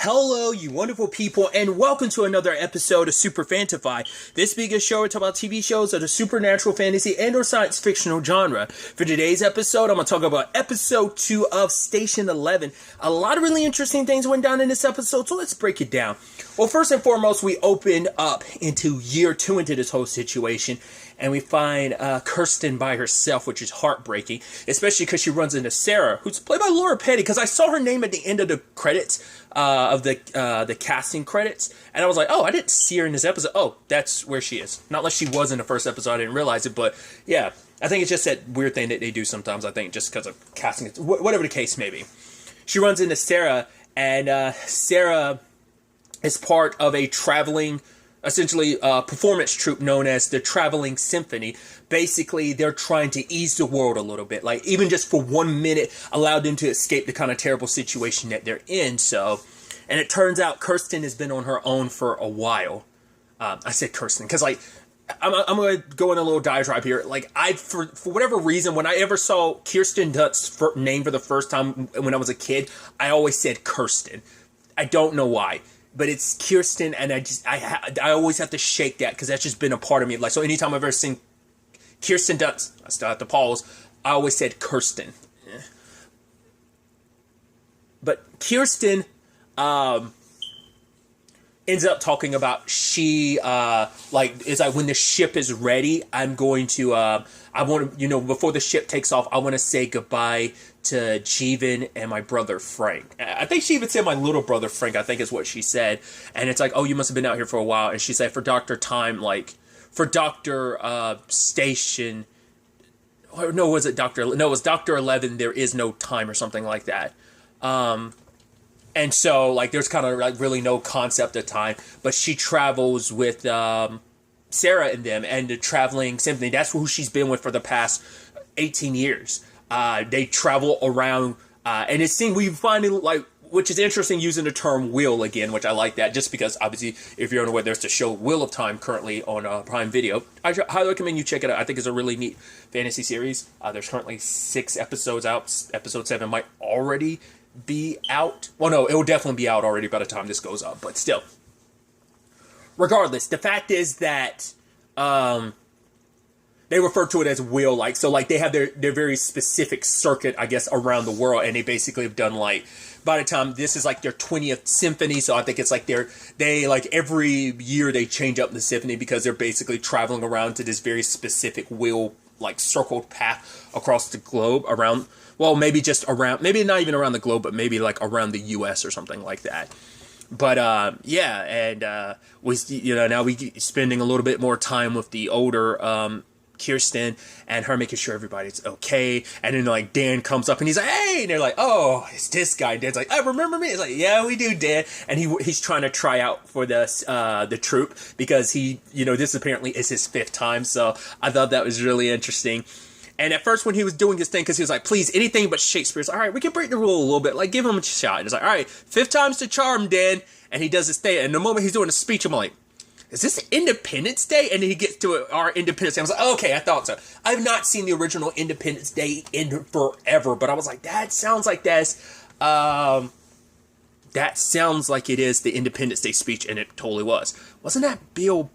Hello, you wonderful people, and welcome to another episode of Super-Fanta-Fi. This big show we talk about TV shows of the supernatural, fantasy, and or science fictional genre. For today's episode, I'm going to talk about episode 2 of Station 11. A lot of really interesting things went down in this episode, so let's break it down. Well, first and foremost, we open up into year 2 into this whole situation, and we find Kirsten by herself, which is heartbreaking, especially because she runs into Sarah, who's played by Laura Petty, because I saw her name at the end of the credits, of the casting credits, and I was like, oh, I didn't see her in this episode. Oh, that's where she is. Not like she was in the first episode, I didn't realize it, but yeah, I think it's just that weird thing that they do sometimes, I think, just because of casting, whatever the case may be. She runs into Sarah, and Sarah is part of a traveling, essentially, performance troupe known as the Traveling Symphony. Basically, they're trying to ease the world a little bit. Like, even just for 1 minute, allow them to escape the kind of terrible situation that they're in. So, and it turns out Kirsten has been on her own for a while. I said Kirsten, because, like, I'm going to go in a little diatribe here. Like, for whatever reason, when I ever saw Kirsten Dunst's name for the first time when I was a kid, I always said Kirsten. I don't know why. But it's Kirsten, and I always have to shake that, because that's just been a part of me. Like, so anytime I've ever seen Kirsten Dunst, I still have to pause, I always said Kirsten. Yeah. But Kirsten ends up talking about it's like, when the ship is ready, I'm going to, I want to, before the ship takes off, I want to say goodbye to Jeevan and my brother Frank. I think she even said my little brother Frank, I think is what she said. And it's like, oh, you must have been out here for a while. And she said, for Dr. Time, like, for Dr. Station, no, was it Dr. No, it was Dr. 11, there is no time or something like that. And so, like, there's kind of, like, really no concept of time. But she travels with Sarah and them and the Traveling Symphony. That's who she's been with for the past 18 years. They travel around, and it seems we find it, like, which is interesting using the term wheel again, which I like that, just because, obviously, if you're unaware, there's the show Wheel of Time currently on Prime Video. I highly recommend you check it out. I think it's a really neat fantasy series. There's currently 6 episodes out. Episode 7 might already be out. Well, no, it will definitely be out already by the time this goes up, but still. Regardless, the fact is that they refer to it as wheel, like, so, like, they have their very specific circuit, I guess, around the world, and they basically have done, like, by the time this is, like, their 20th symphony, so I think it's, like, they, like, every year they change up the symphony, because they're basically traveling around to this very specific wheel, like, circled path across the globe, around, well, maybe just around, maybe not even around the globe, but maybe, like, around the U.S. or something like that. But, yeah, and, we, now we spending a little bit more time with the older, Kirsten, and her making sure everybody's okay. And then, like, Dan comes up and he's like, hey, and they're like, oh, it's this guy. And Dan's like, oh, remember me? It's like, yeah, we do, Dan. And he's trying to try out for the troupe, because this apparently is his 5th time. So I thought that was really interesting. And at first, when he was doing his thing, because he was like, please, anything but Shakespeare. It's like, all right, we can break the rule a little bit. Like, give him a shot. And it's like, all right, 5th time's the charm, Dan. And he does his thing. And the moment he's doing a speech, I'm like, is this Independence Day? And then he gets to our Independence Day. I was like, oh, okay, I thought so. I've not seen the original Independence Day in forever, but I was like, that sounds like that sounds like it is the Independence Day speech, and it totally was. Wasn't that Bill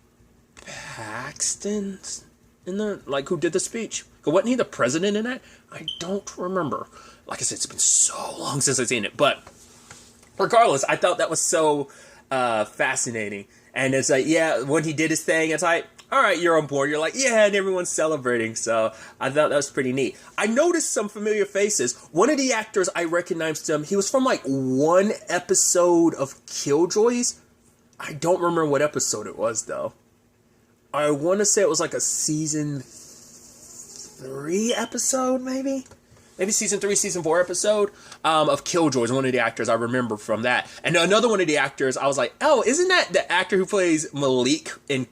Paxton who did the speech? Wasn't he the president in that? I don't remember. Like I said, it's been so long since I've seen it, but regardless, I thought that was so fascinating. And it's like, yeah, when he did his thing, it's like, all right, you're on board. You're like, yeah, and everyone's celebrating. So I thought that was pretty neat. I noticed some familiar faces. One of the actors, I recognized him. He was from, like, one episode of Killjoys. I don't remember what episode it was, though. I want to say it was, like, a season 3 episode, maybe? Maybe season 3, season 4 episode of Killjoys. One of the actors I remember from that. And another one of the actors, I was like, oh, isn't that the actor who plays Malik on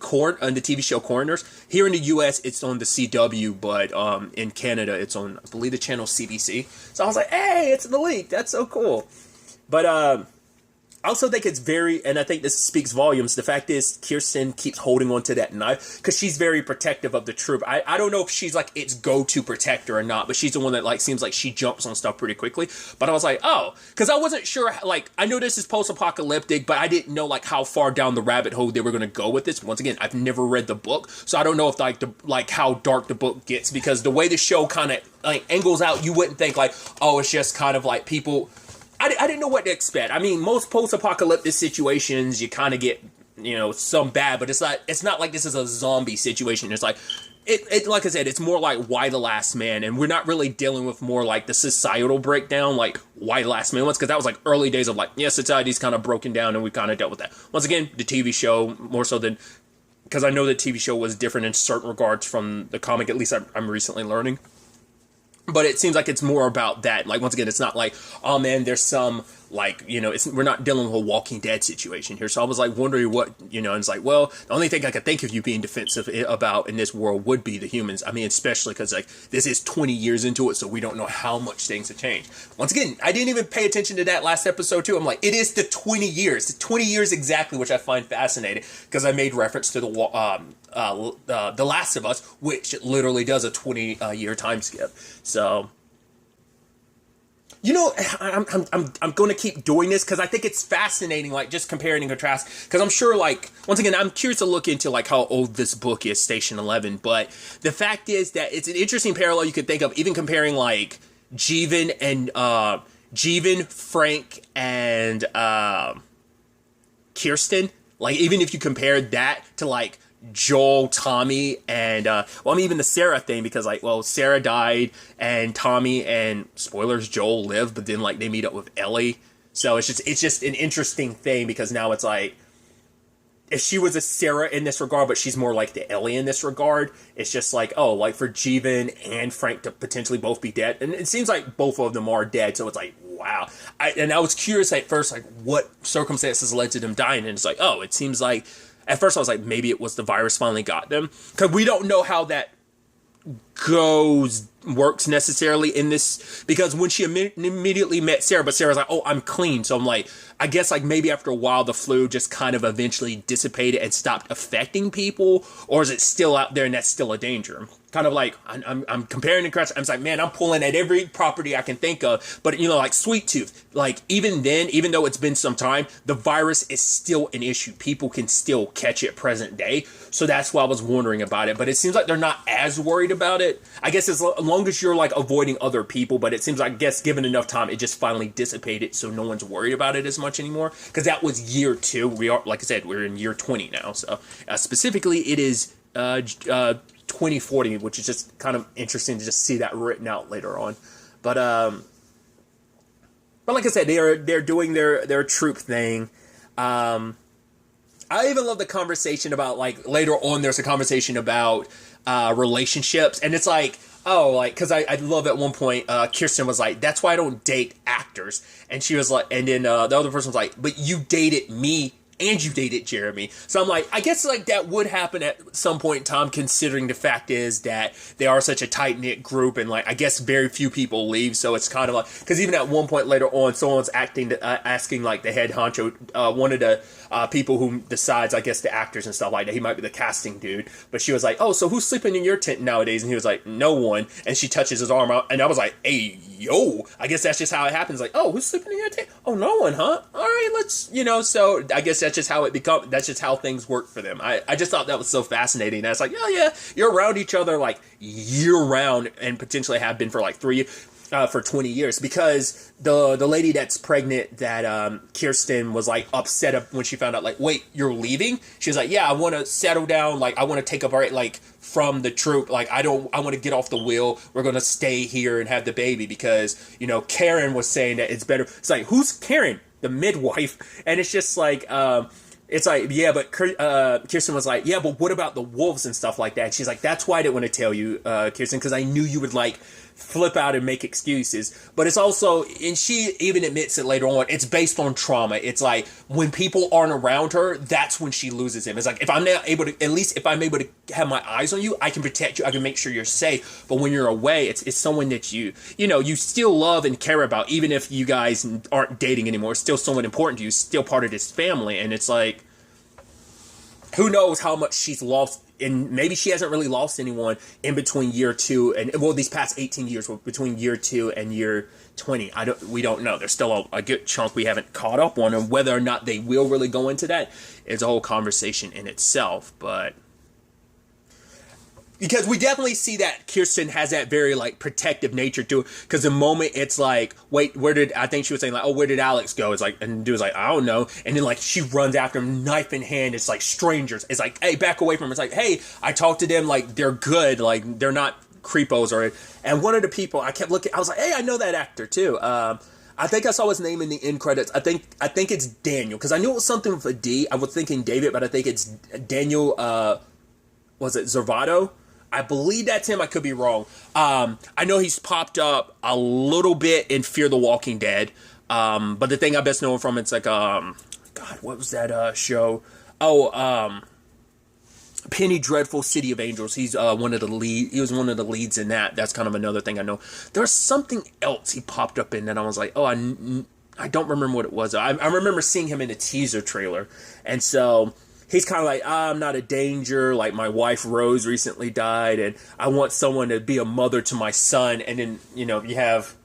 the TV show Coroners? Here in the U.S., it's on the CW, but in Canada, it's on, I believe, the channel CBC. So I was like, hey, it's Malik. That's so cool. But I also think it's very, and I think this speaks volumes. The fact is, Kirsten keeps holding on to that knife because she's very protective of the Troup. I don't know if she's like its go-to protector or not, but she's the one that like seems like she jumps on stuff pretty quickly. But I was like, oh, because I wasn't sure. Like, I know this is post-apocalyptic, but I didn't know like how far down the rabbit hole they were going to go with this. Once again, I've never read the book, so I don't know if like how dark the book gets, because the way the show kind of like angles out, you wouldn't think like, oh, it's just kind of like people. I didn't know what to expect. I mean, most post-apocalyptic situations, you kind of get, some bad, but it's not like this is a zombie situation. It's like, like I said, it's more like Why the Last Man, and we're not really dealing with more like the societal breakdown, like Why the Last Man was, because that was like early days of like, yeah, society's kind of broken down, and we kind of dealt with that. Once again, the TV show, more so than, because I know the TV show was different in certain regards from the comic, at least I'm recently learning. But it seems like it's more about that. Like, once again, it's not like, oh man, there's some, like, we're not dealing with a Walking Dead situation here. So I was like wondering what, and it's like, well, the only thing I could think of you being defensive about in this world would be the humans. I mean, especially because like this is 20 years into it, so we don't know how much things have changed. Once again, I didn't even pay attention to that last episode too. I'm like, it is the 20 years exactly, which I find fascinating because I made reference to The Last of Us, which literally does a 20-year time skip. So, I'm going to keep doing this because I think it's fascinating, like just comparing and contrast. Because I'm sure, like, once again, I'm curious to look into like how old this book is, Station 11. But the fact is that it's an interesting parallel you could think of, even comparing like Jeevan, Frank, and Kirsten. Like, even if you compared that to like Joel, Tommy, and even the Sarah thing, because like, well, Sarah died and Tommy and spoilers, Joel lived, but then like they meet up with Ellie. So it's just an interesting thing, because now it's like, if she was a Sarah in this regard, but she's more like the Ellie in this regard, it's just like, oh, like for Jeevan and Frank to potentially both be dead, and it seems like both of them are dead. So it's like, wow. I was curious at first, like what circumstances led to them dying, and it's like, oh, it seems like. At first I was like, maybe it was the virus finally got them. Because we don't know how that works necessarily in this. Because when she immediately met Sarah, but Sarah's like, oh, I'm clean. So I'm like, I guess like maybe after a while the flu just kind of eventually dissipated and stopped affecting people. Or is it still out there and that's still a danger? Kind of like, I'm comparing and contrasting. I'm like, man, I'm pulling at every property I can think of. But, like Sweet Tooth, like even then, even though it's been some time, the virus is still an issue. People can still catch it present day. So that's why I was wondering about it. But it seems like they're not as worried about it. I guess as long as you're like avoiding other people. But it seems like, I guess, given enough time, it just finally dissipated. So no one's worried about it as much anymore. Because that was year 2. We are, like I said, we're in year 20 now. So specifically, it is 2040, which is just kind of interesting to just see that written out later on. But like I said, they're doing their Troup thing. I even love the conversation about, like, later on there's a conversation about relationships, and it's like, oh, like, because I love at one point, Kirsten was like, that's why I don't date actors, and she was like, and then the other person was like, but you dated me and you dated Jeremy. So I'm like, I guess like that would happen at some point in time, considering the fact is that they are such a tight-knit group, and like I guess very few people leave. So it's kind of like, because even at one point later on, someone's asking like the head honcho, one of the people who decides, I guess, the actors and stuff like that, he might be the casting dude, but she was like, oh, so who's sleeping in your tent nowadays? And he was like, no one. And she touches his arm out, and I was like, hey, yo, I guess that's just how it happens. Like, oh, who's sleeping in your tent? Oh, no one, huh? All right, let's, so I guess that's just how it becomes. That's just how things work for them. I just thought that was so fascinating. And I was like, oh yeah, you're around each other like year round, and potentially have been for like 20 years, because the lady that's pregnant that Kirsten was like upset when she found out, like, wait, you're leaving? She was like, yeah, I want to settle down, like I want to take a break, like from the Troup, like I want to get off the wheel, we're gonna stay here and have the baby, because Karen was saying that it's better. It's like, who's Karen? The midwife. And it's just like it's like, yeah, but Kirsten was like, yeah, but what about the wolves and stuff like that? And she's like, that's why I didn't want to tell you, Kirsten, because I knew you would like flip out and make excuses. But it's also, and she even admits it later on, it's based on trauma. It's like when people aren't around her, that's when she loses him. It's like, if I'm not able to, at least if I'm able to have my eyes on you, I can protect you, I can make sure you're safe. But when you're away, it's someone that you still love and care about, even if you guys aren't dating anymore. It's still someone important to you, still part of this family. And it's like, who knows how much she's lost, and maybe she hasn't really lost anyone in between year 2 and, well, these past 18 years, between year 2 and year 20. We don't know. There's still a good chunk we haven't caught up on, and whether or not they will really go into that is a whole conversation in itself. But because we definitely see that Kirsten has that very, like, protective nature to it. Because the moment it's like, wait, I think she was saying, like, oh, where did Alex go? It's like, and the dude's like, I don't know. And then, like, she runs after him, knife in hand. It's like strangers. It's like, hey, back away from him. It's like, hey, I talked to them. Like, they're good. Like, they're not creepos. And one of the people, I kept looking, I was like, hey, I know that actor, too. I think I saw his name in the end credits. I think it's Daniel. Because I knew it was something with a D. I was thinking David, but I think it's Daniel, was it Zervato? I believe that's him. I could be wrong. I know he's popped up a little bit in Fear the Walking Dead. But the thing I best know him from, it's like, God, what was that show? Oh, Penny Dreadful City of Angels. He's he was one of the leads in that. That's kind of another thing I know. There's something else he popped up in that I was like, oh, I don't remember what it was. I remember seeing him in a teaser trailer. And so he's kind of like, I'm not a danger. Like, my wife Rose recently died, and I want someone to be a mother to my son. And then, you have,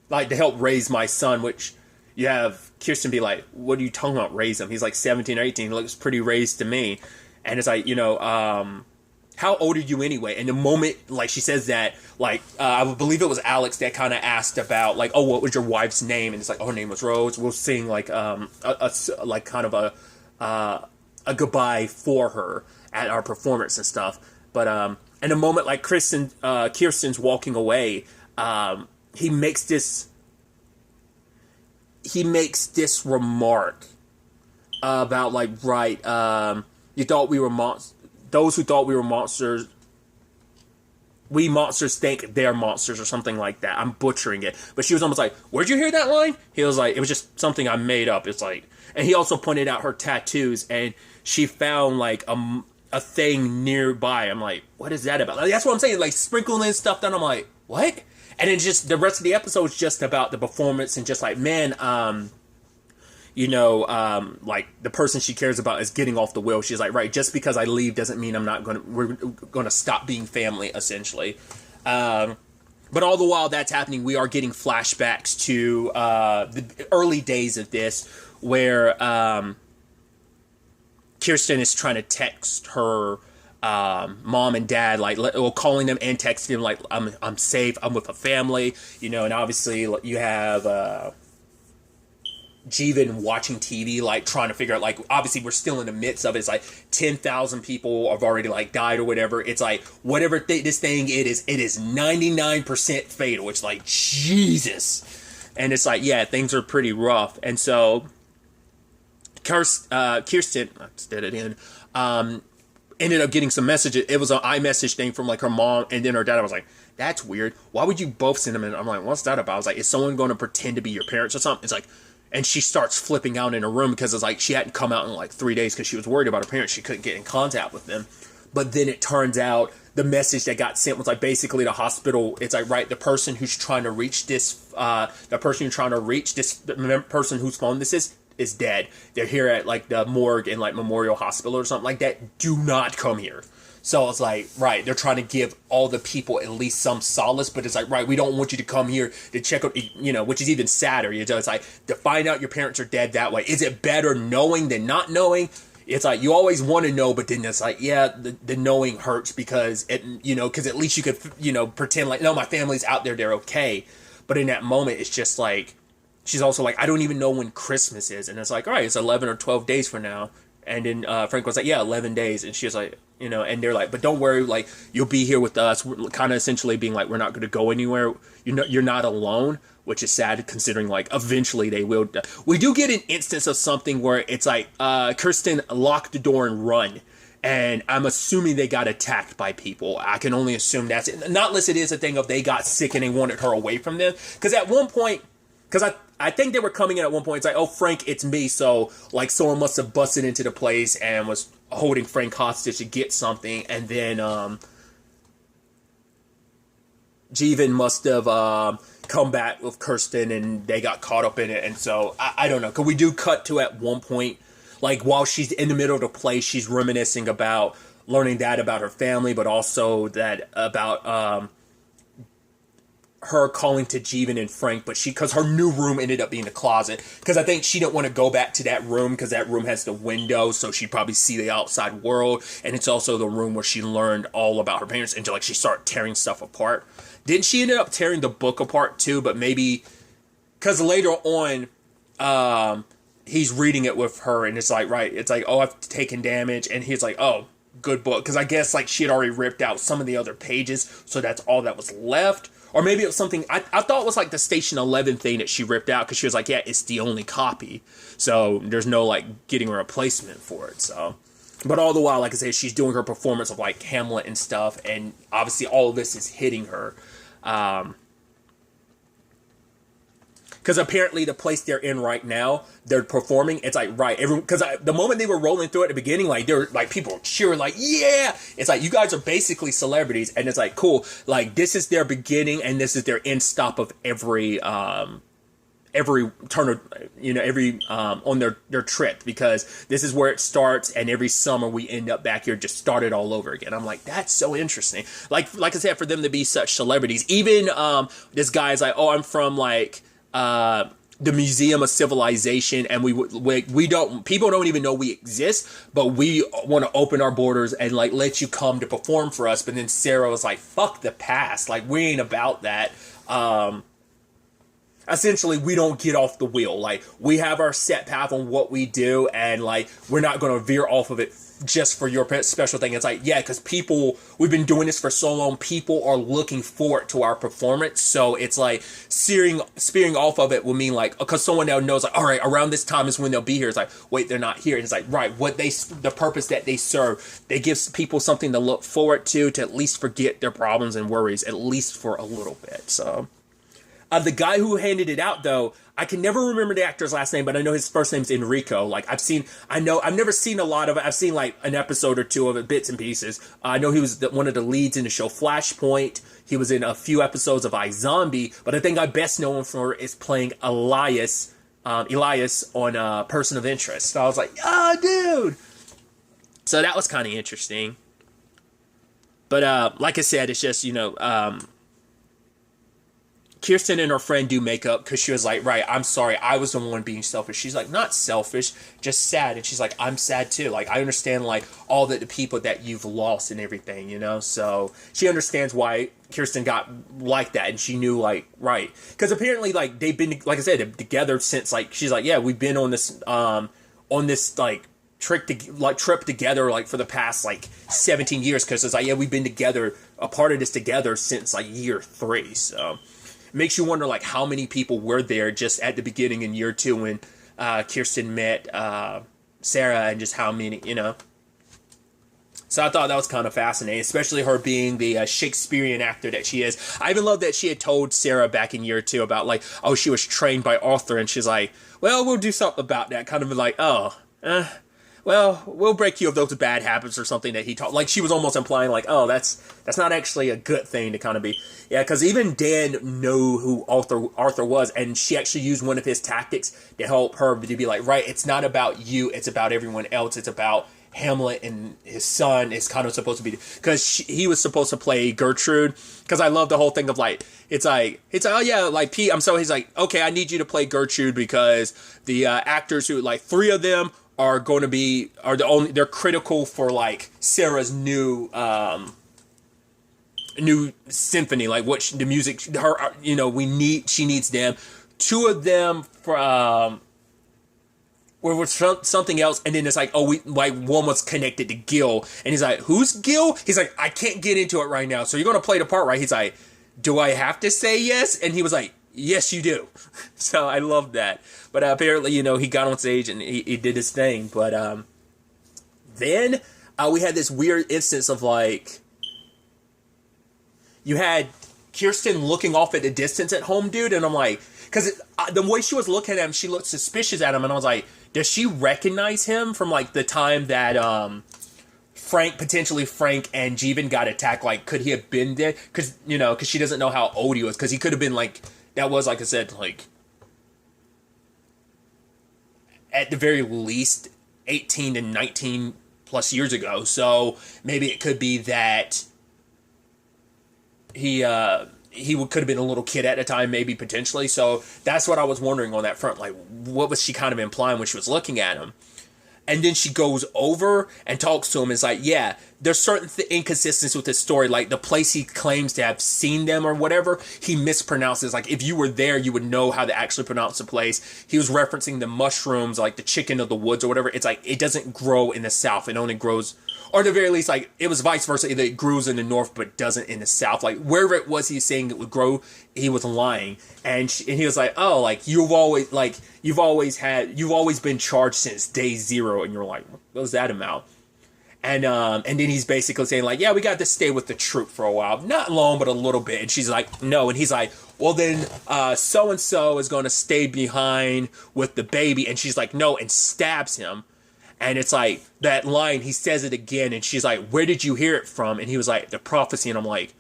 like, to help raise my son, which you have Kirsten be like, what are you talking about, raise him? He's like 17 or 18. He looks pretty raised to me. And it's like, how old are you anyway? And the moment, like, she says that, like, I believe it was Alex that kind of asked about, like, oh, what was your wife's name? And it's like, oh, her name was Rose. We'll sing, like, like, kind of a goodbye for her at our performance and stuff. But in a moment, like, Kirsten's walking away, he makes this remark about, like, right, you thought we were those who thought we were monsters, we monsters think they're monsters, or something like that. I'm butchering it, but she was almost like, where'd you hear that line? He was like, it was just something I made up. It's like, and he also pointed out her tattoos, and she found, like, a thing nearby. I'm like, what is that about? Like, that's what I'm saying, like, sprinkling in stuff that I'm like, what? And then just the rest of the episode is just about the performance, and just like, man, like, the person she cares about is getting off the wheel. She's like, right, just because I leave doesn't mean we're going to stop being family, essentially. But all the while that's happening, we are getting flashbacks to the early days of this, where Kirsten is trying to text her mom and dad, like, calling them and texting them, like, I'm safe, I'm with a family, and obviously you have Jeevan watching TV, like, trying to figure out, like, obviously we're still in the midst of it. It's like 10,000 people have already, like, died or whatever. It's like, whatever this thing it is 99% fatal. It's like, Jesus. And it's like, yeah, things are pretty rough. And so Kirsten, I just did it in, ended up getting some messages. It was an iMessage thing from, like, her mom and then her dad. I was like, that's weird. Why would you both send them in? I'm like, what's that about? I was like, is someone going to pretend to be your parents or something? It's like, and she starts flipping out in her room because it's like she hadn't come out in, like, 3 days because she was worried about her parents. She couldn't get in contact with them. But then it turns out the message that got sent was, like, basically the hospital. It's like, right, the person who's trying to reach this, the person whose phone this is dead. They're here at, like, the morgue in, like, Memorial Hospital or something like that. Do not come here. So it's like, right, they're trying to give all the people at least some solace, but it's like, right, we don't want you to come here to check out, which is even sadder. It's like, to find out your parents are dead that way. Is it better knowing than not knowing? It's like, you always want to know, but then it's like, yeah, the knowing hurts because because at least you could, pretend like, no, my family's out there, they're okay. But in that moment, it's just like, she's also like, I don't even know when Christmas is. And it's like, all right, it's 11 or 12 days from now. And then Frank was like, yeah, 11 days. And she was like, and they're like, but don't worry, like, you'll be here with us. We're kind of essentially being like, we're not going to go anywhere. You're not alone, which is sad considering, like, eventually they will. We do get an instance of something where it's like, Kirsten locked the door and run. And I'm assuming they got attacked by people. I can only assume that's it. Not unless it is a thing of they got sick and they wanted her away from them. Because at one point, because I think they were coming in at one point. It's like, oh, Frank, it's me. So, like, someone must have busted into the place and was holding Frank hostage to get something. And then Jeevan must have come back with Kirsten and they got caught up in it. And so, I don't know. Because we do cut to at one point, like, while she's in the middle of the play, she's reminiscing about learning that about her family, but also that about her calling to Jeevan and Frank, but because her new room ended up being the closet, because I think she didn't want to go back to that room because that room has the window, so she'd probably see the outside world, and it's also the room where she learned all about her parents, and like she started tearing stuff apart. Didn't she end up tearing the book apart too? But maybe because later on, he's reading it with her, and it's like, right, it's like, oh, I've taken damage, and he's like, oh, good book, because I guess like she had already ripped out some of the other pages, so that's all that was left. Or maybe it was something, I thought it was like the Station 11 thing that she ripped out, because she was like, yeah, it's the only copy. So there's no like getting a replacement for it. So, but all the while, like I said, she's doing her performance of like Hamlet and stuff. And obviously all of this is hitting her. Because apparently the place they're in right now, they're performing. It's like, right, everyone, because the moment they were rolling through at the beginning, like, there were, like, people were cheering, like, yeah! It's like, you guys are basically celebrities, and it's like, cool, like, this is their beginning, and this is their end stop of every turn of, on their trip, because this is where it starts, and every summer we end up back here, just started all over again. I'm like, that's so interesting. Like I said, for them to be such celebrities, even, this guy's like, oh, I'm from, like, the Museum of Civilization, and we don't, people don't even know we exist, but we want to open our borders and like let you come to perform for us. But then Sarah was like, fuck the past, like we ain't about that. Essentially, we don't get off the wheel. Like, we have our set path on what we do, and like we're not going to veer off of it just for your special thing. It's like, yeah, because we've been doing this for so long, people are looking forward to our performance. So it's like spearing off of it will mean like, because someone now knows like, all right, around this time is when they'll be here. It's like, wait, they're not here. And it's like, right, the purpose that they serve, they give people something to look forward to at least forget their problems and worries, at least for a little bit. So the guy who handed it out, though, I can never remember the actor's last name, but I know his first name's Enrico. Like, I've never seen a lot of it. I've seen, like, an episode or two of it, bits and pieces. I know he was one of the leads in the show Flashpoint. He was in a few episodes of iZombie, but I think I best know him for is playing Elias on Person of Interest. So I was like, dude! So that was kind of interesting. But, like I said, it's just, Kirsten and her friend do make up because she was like, right, I'm sorry, I was the one being selfish. She's like, not selfish, just sad. And she's like, I'm sad too. Like, I understand, like, all the people that you've lost and everything, So she understands why Kirsten got like that. And she knew, like, right. Because apparently, like, they've been, like I said, together since, like, she's like, yeah, we've been on this, like, trip together, like, for the past, like, 17 years. Because it's like, yeah, we've been together, a part of this together since, like, year 3. So makes you wonder, like, how many people were there just at the beginning in year 2 when Kirsten met Sarah, and just how many, So I thought that was kind of fascinating, especially her being the Shakespearean actor that she is. I even love that she had told Sarah back in year 2 about, like, oh, she was trained by Arthur, and she's like, well, we'll do something about that. Kind of like, well, we'll break you of those bad habits or something that he taught. Like, she was almost implying, like, oh, that's not actually a good thing to kind of be. Yeah, because even Dan knew who Arthur was, and she actually used one of his tactics to help her to be like, right, it's not about you, it's about everyone else. It's about Hamlet and his son is kind of supposed to be, because he was supposed to play Gertrude. Because I love the whole thing of, like, it's like, oh yeah, like, Pete, he's like, okay, I need you to play Gertrude because the actors who, like, 3 of them they're critical for, like, Sarah's new symphony, like what the music, she needs them. 2 of them were with something else, and then it's like, one was connected to Gil, and he's like, who's Gil? He's like, I can't get into it right now, so you're gonna play the part, right? He's like, do I have to say yes? And he was like, yes, you do. So I love that. But apparently, he got on stage and he did his thing. But then we had this weird instance of like, you had Kirsten looking off at the distance at home dude, and I'm like, because the way she was looking at him, she looked suspicious at him, and I was like, does she recognize him from like the time that Frank and Jeevan got attacked? Like, could he have been there? Because she doesn't know how old he was, because he could have been like, that was, like I said, like, at the very least 18 to 19 plus years ago. So maybe it could be that he could have been a little kid at the time, maybe, potentially. So that's what I was wondering on that front. Like, what was she kind of implying when she was looking at him? And then she goes over and talks to him and is like, yeah, there's certain inconsistencies with this story. Like, the place he claims to have seen them or whatever, he mispronounces. Like, if you were there, you would know how to actually pronounce the place. He was referencing the mushrooms, like the chicken of the woods or whatever. It's like, it doesn't grow in the South. It only grows, or at the very least, like, it was vice versa. It grows in the North but doesn't in the South. Like, wherever it was he was saying it would grow, he was lying. And he was like, oh, like, you've always been charged since day zero. And you're like, what was that amount? And then he's basically saying, like, yeah, we got to stay with the Troup for a while. Not long, but a little bit. And she's like, no. And he's like, well, then so-and-so is going to stay behind with the baby. And she's like, no, and stabs him. And it's like, that line, he says it again. And she's like, where did you hear it from? And he was like, the prophecy. And I'm like,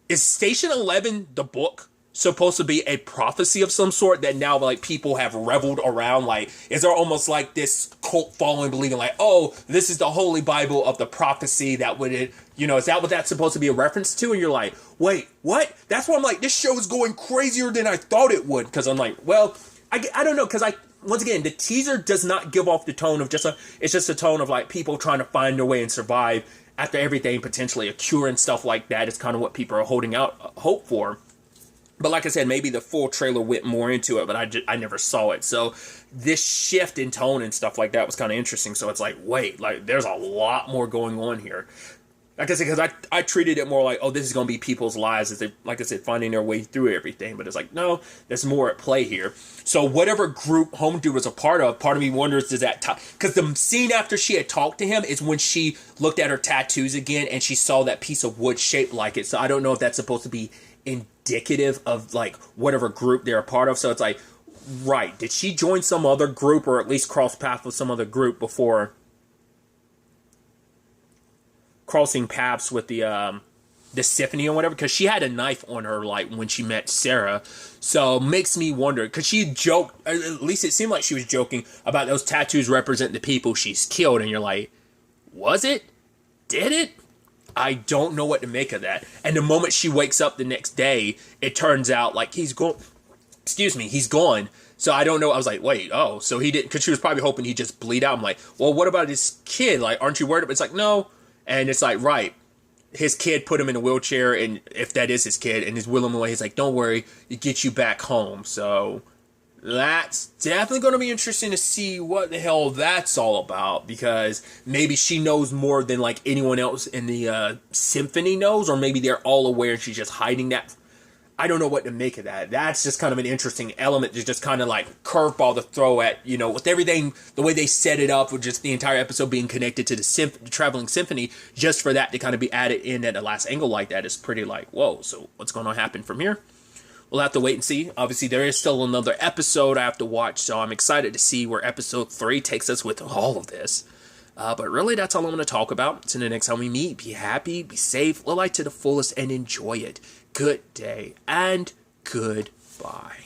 is Station 11 the book supposed to be a prophecy of some sort that now, like, people have reveled around? Like, is there almost like this cult following believing like, oh, this is the holy Bible of the prophecy that would it, is that what that's supposed to be a reference to? And you're like, wait, what? That's why I'm like, this show is going crazier than I thought it would. Because I'm like, well, I don't know, because once again, the teaser does not give off the tone of it's just a tone of like people trying to find their way and survive after everything, potentially a cure and stuff like that. Is kind of what people are holding out hope for. But like I said, maybe the full trailer went more into it, but I never saw it. So this shift in tone and stuff like that was kind of interesting. So it's like, wait, like, there's a lot more going on here. Like I said, because I treated it more like, oh, this is going to be people's lives as they, like I said, finding their way through everything. But it's like, no, there's more at play here. So whatever group Home Dude was a part of me wonders, does that... Because the scene after she had talked to him is when she looked at her tattoos again and she saw that piece of wood shaped like it. So I don't know if that's supposed to be indicative of, like, whatever group they're a part of. So it's like, right, did she join some other group or at least cross paths with some other group before crossing paths with the Symphony or whatever? Because she had a knife on her, like, when she met Sarah. So makes me wonder, because she joked, at least it seemed like she was joking about those tattoos represent the people she's killed. And you're like, was it? Did it? I don't know what to make of that. And the moment she wakes up the next day, it turns out like he's gone. So I don't know. I was like, wait, oh, so he didn't, because she was probably hoping he'd just bleed out. I'm like, well, what about his kid? Like, aren't you worried? But it's like, no. And it's like, right, his kid put him in a wheelchair, and if that is his kid, and he's willing away, he's like, don't worry, it gets you back home. So that's definitely going to be interesting to see what the hell that's all about, because maybe she knows more than like anyone else in the symphony knows, or maybe they're all aware and she's just hiding that. I don't know what to make of that. That's just kind of an interesting element to just kind of like curveball to throw at, with everything, the way they set it up with just the entire episode being connected to the traveling symphony, just for that to kind of be added in at the last angle like that is pretty like, whoa, so what's going to happen from here? We'll have to wait and see. Obviously, there is still another episode I have to watch, so I'm excited to see where episode 3 takes us with all of this. But really, that's all I'm going to talk about. Until the next time we meet, be happy, be safe, live life to the fullest, and enjoy it. Good day, and goodbye.